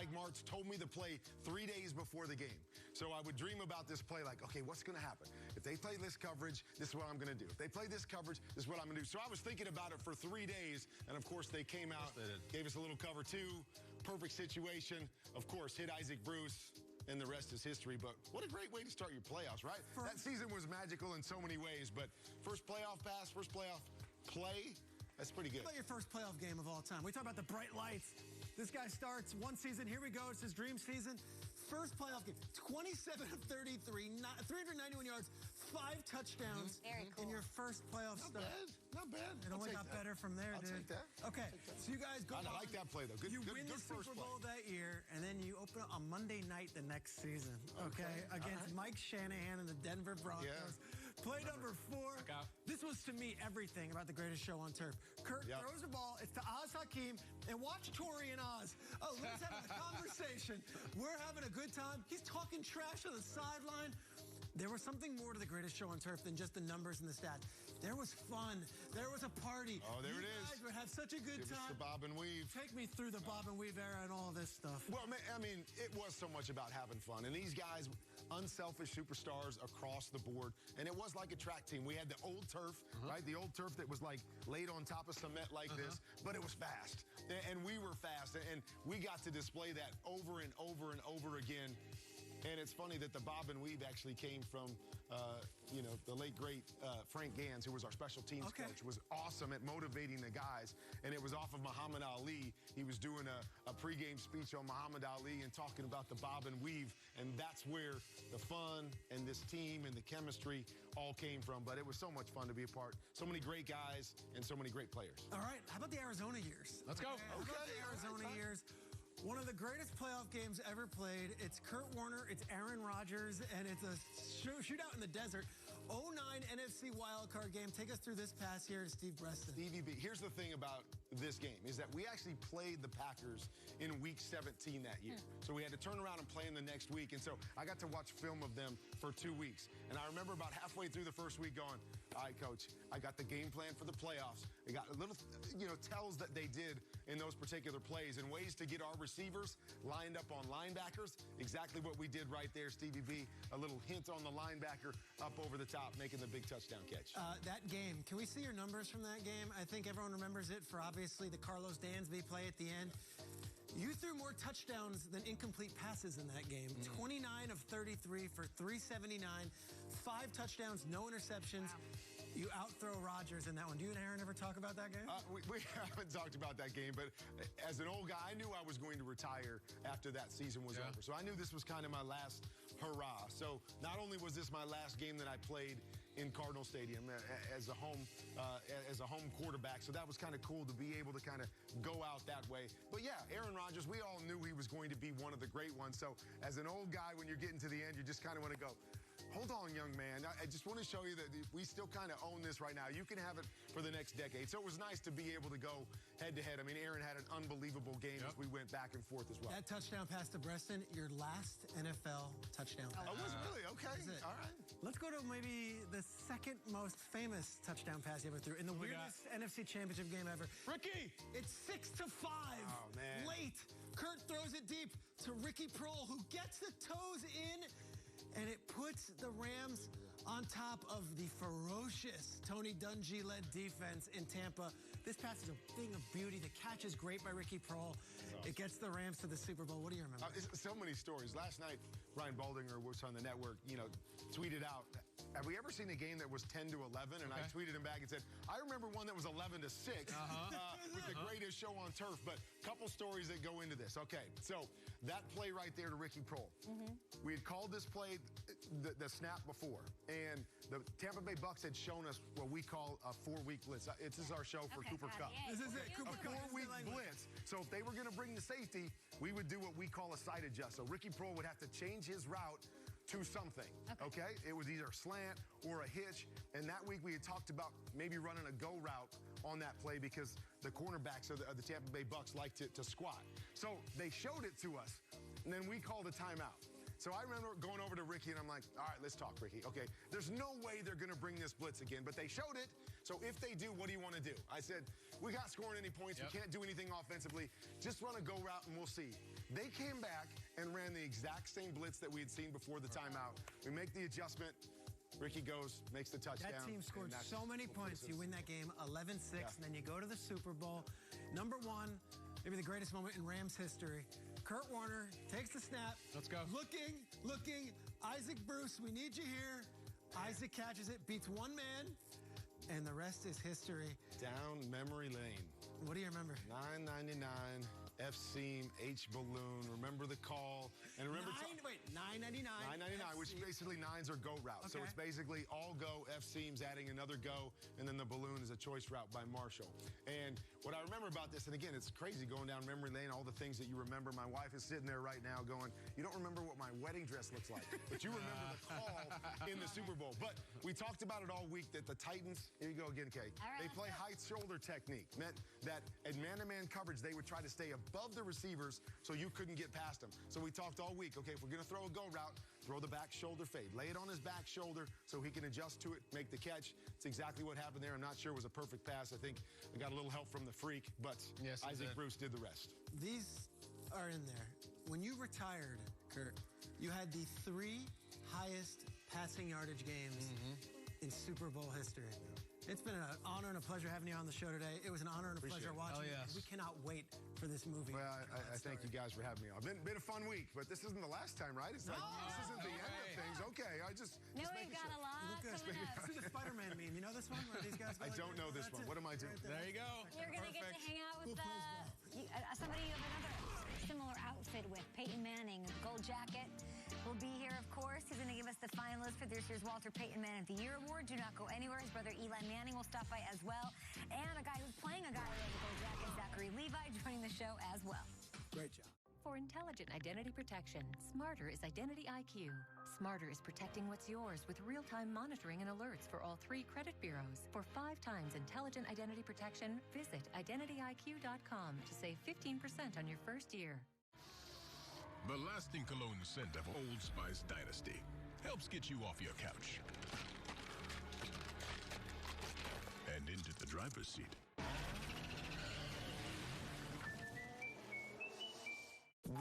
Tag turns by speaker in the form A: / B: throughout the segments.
A: Mike Martz told me the play 3 days before the game. So I would dream about this play like, okay, what's going to happen? If they play this coverage, this is what I'm going to do. If they play this coverage, this is what I'm going to do. So I was thinking about it for 3 days, and of course they came out, gave us a little cover 2, perfect situation. Of course, hit Isaac Bruce, and the rest is history. But what a great way to start your playoffs, right? That season was magical in so many ways, but first playoff pass, first playoff play, that's pretty good.
B: How about your first playoff game of all time? We talk about the bright lights. This guy starts one season. Here we go. It's his dream season. First playoff game. 27 of 33, 391 yards, 5 touchdowns in your first playoff start.
A: Not bad.
B: It only got better from there, dude.
A: I'll take that.
B: Okay, so you guys go on.
A: I like that play, though.
B: You win the Super Bowl that year, and then you open up on Monday night the next season, okay? Against Mike Shanahan and the Denver Broncos. Play number 4. This was, to me, everything about the greatest show on turf. Kurt throws the ball. It's to Oz Hakeem. And watch Tori and Oz. Oh, let's have a conversation. We're having a good time. He's talking trash on the sideline. There was something more to the greatest show on turf than just the numbers and the stats. There was fun. There was a party.
A: Oh, there it is.
B: You guys would have such a good time.
A: Give us the bob and weave.
B: Take me through the bob and weave era and all this stuff.
A: Well, I mean, it was so much about having fun. And these guys, unselfish superstars across the board. And it was like a track team. We had the old turf, right? The old turf that was like laid on top of cement like this, but it was fast. And we were fast. And we got to display that over and over and over again. And it's funny that the bob and weave actually came from, you know, the late, great Frank Gans, who was our special teams coach, was awesome at motivating the guys. And it was off of Muhammad Ali. He was doing a pregame speech on Muhammad Ali and talking about the bob and weave. And that's where the fun and this team and the chemistry all came from. But it was so much fun to be a part. So many great guys and so many great players.
B: All right, how about the Arizona years?
C: Let's go.
B: How about the Arizona years? One of the greatest playoff games ever played. It's Kurt Warner, it's Aaron Rodgers, and it's a shootout in the desert. 09 NFC wildcard game. Take us through this pass here to Steve Breston.
A: Stevie B. Here's the thing about this game is that we actually played the Packers in week 17 that year. So we had to turn around and play in the next week. And so I got to watch film of them for 2 weeks. And I remember about halfway through the first week going, all right, coach, I got the game plan for the playoffs. I got a little, you know, tells that they did in those particular plays and ways to get our receivers lined up on linebackers. Exactly what we did right there, Stevie B. A little hint on the linebacker up over the top, making the big touchdown catch.
B: That game, can we see your numbers from that game? I think everyone remembers it for obviously the Carlos Dansby play at the end. You threw more touchdowns than incomplete passes in that game. 29 of 33 for 379, 5 touchdowns, no interceptions. Wow. You outthrow Rodgers in that one. Do you and Aaron ever talk about that game?
A: We haven't talked about that game, but as an old guy, I knew I was going to retire after that season was over. So I knew this was kind of my last hurrah. So not only was this my last game that I played in Cardinal Stadium as a home quarterback, so that was kind of cool to be able to kind of go out that way. But yeah, Aaron Rodgers, we all knew he was going to be one of the great ones. So as an old guy, when you're getting to the end, you just kind of want to go, hold on, young man. I just want to show you that we still kind of own this right now. You can have it for the next decade. So it was nice to be able to go head-to-head. I mean, Aaron had an unbelievable game as we went back and forth as well.
B: That touchdown pass to Breston, your last NFL touchdown pass.
A: Oh, was it really? Okay. All right.
B: Let's go to maybe the second most famous touchdown pass you ever threw in the weirdest NFC Championship game ever.
A: Ricky!
B: It's 6-5.
A: Oh, man.
B: Late. Kurt throws it deep to Ricky Prohl, who gets the toes in, and it puts the Rams on top of the ferocious Tony Dungy-led defense in Tampa. This pass is a thing of beauty. The catch is great by Ricky Prohl. It gets the Rams to the Super Bowl. What do you remember?
A: So many stories. Last night, Brian Baldinger was on the network, you know, tweeted out, have we ever seen a game that was 10-11? And I tweeted him back and said, I remember one that was 11-6 with the greatest show on turf. But a couple stories that go into this. Okay, so that play right there to Ricky Prohl. We had called this play the snap before. And the Tampa Bay Bucks had shown us what we call a 4-week blitz. This is our show for Cooper Kupp.
B: This is it, Cooper Kupp.
A: A 4-week blitz. So if they were going to bring the safety, we would do what we call a side adjust. So Ricky Prohl would have to change his route to something, okay? It was either a slant or a hitch, and that week we had talked about maybe running a go route on that play because the cornerbacks of the Tampa Bay Bucks like to squat. So they showed it to us, and then we called a timeout. So I remember going over to Ricky, and I'm like, all right, let's talk, Ricky. Okay, there's no way they're going to bring this blitz again, but they showed it, So if they do, what do you want to do? I said, we got scoring any points. We can't do anything offensively. Just run a go route and we'll see. They came back and ran the exact same blitz that we had seen before the timeout. We make the adjustment. Ricky goes, makes the touchdown.
B: That team scored so many points. You win that game 11-6, and then you go to the Super Bowl. Number one, maybe the greatest moment in Rams history. Kurt Warner takes the snap.
C: Let's go.
B: Looking. Isaac Bruce, we need you here. Isaac catches it, beats one man, and the rest is history.
A: Down memory lane.
B: What do you remember?
A: 999, F-seam, H-balloon. Remember the call. And remember...
B: 999.
A: 999, which basically nines are go routes.
B: Okay.
A: So it's basically all go, F-seams, adding another go, and then the balloon is a choice route by Marshall. And what I remember about this, and again, it's crazy going down memory lane, all the things that you remember. My wife is sitting there right now going, you don't remember what my wedding dress looks like, but you remember the call in the Super Bowl. But we talked about it all week that the Titans, here you go again, Kay. They play high shoulder technique, meant that in man-to-man coverage, they would try to stay above the receivers so you couldn't get past them. So we talked all week, okay, if we're gonna throw a go route, throw the back shoulder fade. Lay it on his back shoulder so he can adjust to it, make the catch. It's exactly what happened there. I'm not sure it was a perfect pass. I think I got a little help from the freak, but Isaac Bruce did the rest.
B: These are in there. When you retired, Kurt, you had the 3 highest passing yardage games in Super Bowl history. It's been an honor and a pleasure having you on the show today. It was an honor and a pleasure watching you. We cannot wait for this movie.
A: Well, I thank you guys for having me on. Been a fun week, but this isn't the last time, right? It's like, this isn't the end of things. Okay,
D: No, we've got a lot coming up.
B: This is the Spider-Man meme. You know this one where these guys go
A: I don't know this one. What am I doing?
C: There you go.
D: You're going to get to hang out with somebody you have another similar outfit with. Peyton Manning, gold jacket, will be here, of course. He's going to give us the finalists for this year's Walter Payton Man of the Year Award. Do not go anywhere. His brother Eli Manning will stop by as well. And a guy who's playing a guy wearing the gold jacket, Zachary Levi, joining the show as well.
B: Great job.
E: For intelligent identity protection, Smarter is Identity IQ. Smarter is protecting what's yours with real-time monitoring and alerts for all 3 credit bureaus. For 5 times intelligent identity protection, visit IdentityIQ.com to save 15% on your first year.
F: The lasting cologne scent of Old Spice Dynasty helps get you off your couch and into the driver's seat.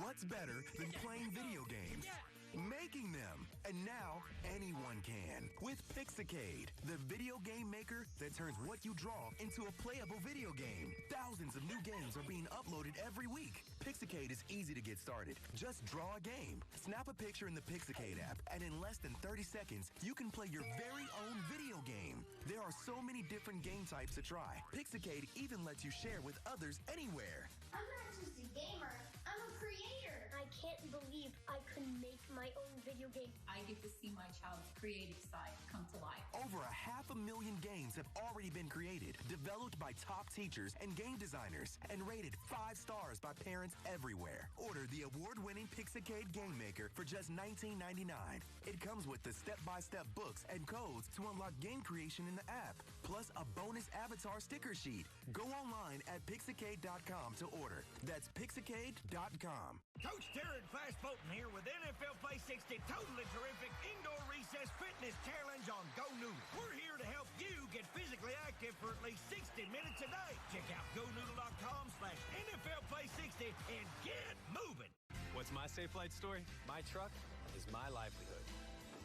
G: What's better than playing video games? Making them. And now, anyone can. With Pixicade, the video game maker that turns what you draw into a playable video game. Thousands of new games are being uploaded every week. Pixicade is easy to get started. Just draw a game. Snap a picture in the Pixicade app, and in less than 30 seconds, you can play your very own video game. There are so many different game types to try. Pixicade even lets you share with others anywhere.
H: I'm not just a gamer, I'm a creator. I can't believe I could make my own video game.
I: I get to see my child's creative side come to life.
G: Over 500,000 games have already been created, developed by top teachers and game designers, and rated 5 stars by parents everywhere. Order the award-winning Pixicade Game Maker for just $19.99. It comes with the step-by-step books and codes to unlock game creation in the app, plus a bonus avatar sticker sheet. Go online at Pixicade.com to order. That's Pixicade.com.
J: Coach Darren Fast Bolton here with NFL Play 60 Totally Terrific Indoor Recess Fitness Challenge on Go Noodle. We're here to help you get physically active for at least 60 minutes a day. Check out GoNoodle.com/NFL Play 60 and get moving.
K: What's my safe flight story? My truck is my livelihood.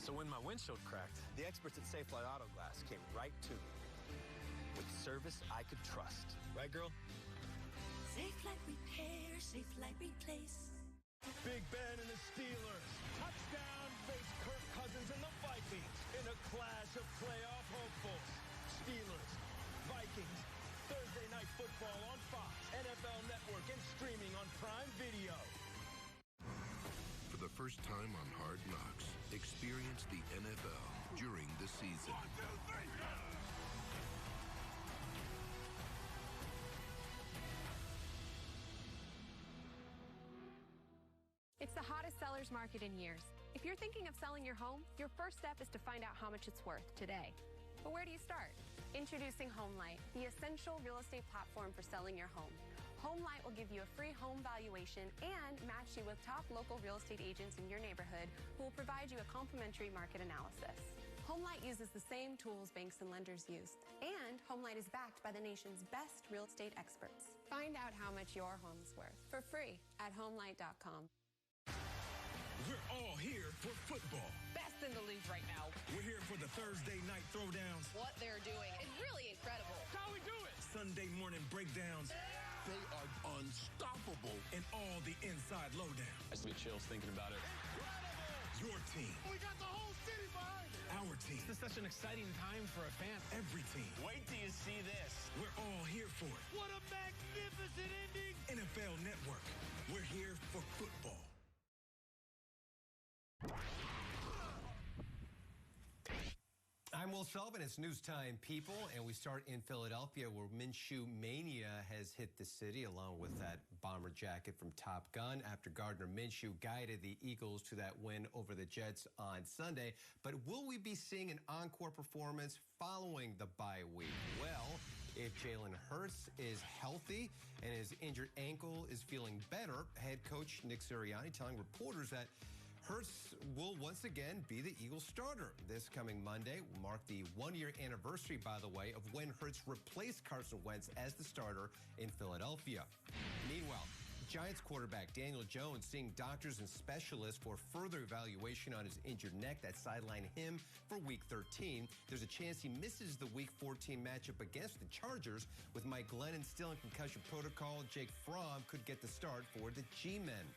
K: So when my windshield cracked, the experts at Safe Flight Auto Glass came right to me with service I could trust. Right, girl?
L: Safe Flight Repair, Safe Flight Replace.
J: Big Ben and the Steelers. Touchdown face Kirk Cousins and the Vikings in a clash of playoff hopefuls. Steelers, Vikings, Thursday Night Football on Fox, NFL Network, and streaming on Prime Video.
F: For the first time on Hard Knocks, experience the NFL during the season.
J: 1, 2, 3, go!
M: It's the hottest seller's market in years. If you're thinking of selling your home, your first step is to find out how much it's worth today. But where do you start? Introducing HomeLight, the essential real estate platform for selling your home. HomeLight will give you a free home valuation and match you with top local real estate agents in your neighborhood who will provide you a complimentary market analysis. HomeLight uses the same tools banks and lenders use. And HomeLight is backed by the nation's best real estate experts. Find out how much your home is worth for free at HomeLight.com.
F: We're all here for football.
C: Best in the league right now.
F: We're here for the Thursday night throwdowns.
C: What they're doing is really incredible.
F: That's how we do it. Sunday morning breakdowns. They are unstoppable. And all the inside lowdown.
K: I just get chills thinking about it.
F: Your team.
A: We got the whole city behind it.
F: Our team.
K: This is such an exciting time for a fan.
F: Every team.
K: Wait till you see this.
F: We're all here for it.
J: What a magnificent ending.
F: NFL Network. We're here for football.
N: I'm Will Sullivan. It's news time, people, and we start in Philadelphia, where Minshew mania has hit the city, along with that bomber jacket from Top Gun, after Gardner Minshew guided the Eagles to that win over the Jets on Sunday. But will we be seeing an encore performance following the bye week? Well, if Jalen Hurts is healthy and his injured ankle is feeling better, head coach Nick Sirianni telling reporters that Hurts will once again be the Eagles starter. This coming Monday will mark the one-year anniversary, by the way, of when Hurts replaced Carson Wentz as the starter in Philadelphia. Meanwhile, Giants quarterback Daniel Jones seeing doctors and specialists for further evaluation on his injured neck that sidelined him for Week 13. There's a chance he misses the Week 14 matchup against the Chargers. With Mike Glennon still in concussion protocol, Jake Fromm could get the start for the G-Men.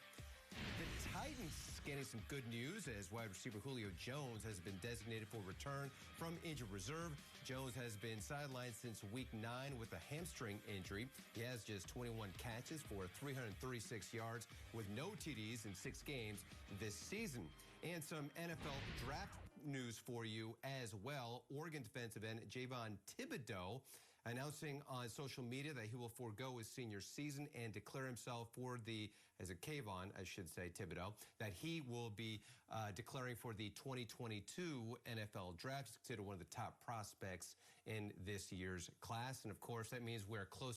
N: The Titans getting some good news as wide receiver Julio Jones has been designated for return from injured reserve. Jones has been sidelined since Week 9 with a hamstring injury. He has just 21 catches for 336 yards with no TDs in 6 games this season. And some NFL draft news for you as well. Oregon defensive end Javon Thibodeau announcing on social media that he will forego his senior season and declare himself for as a Kayvon, I should say, Thibodeau, that he will be declaring for the 2022 NFL draft. He's considered one of the top prospects in this year's class. And of course, that means we're close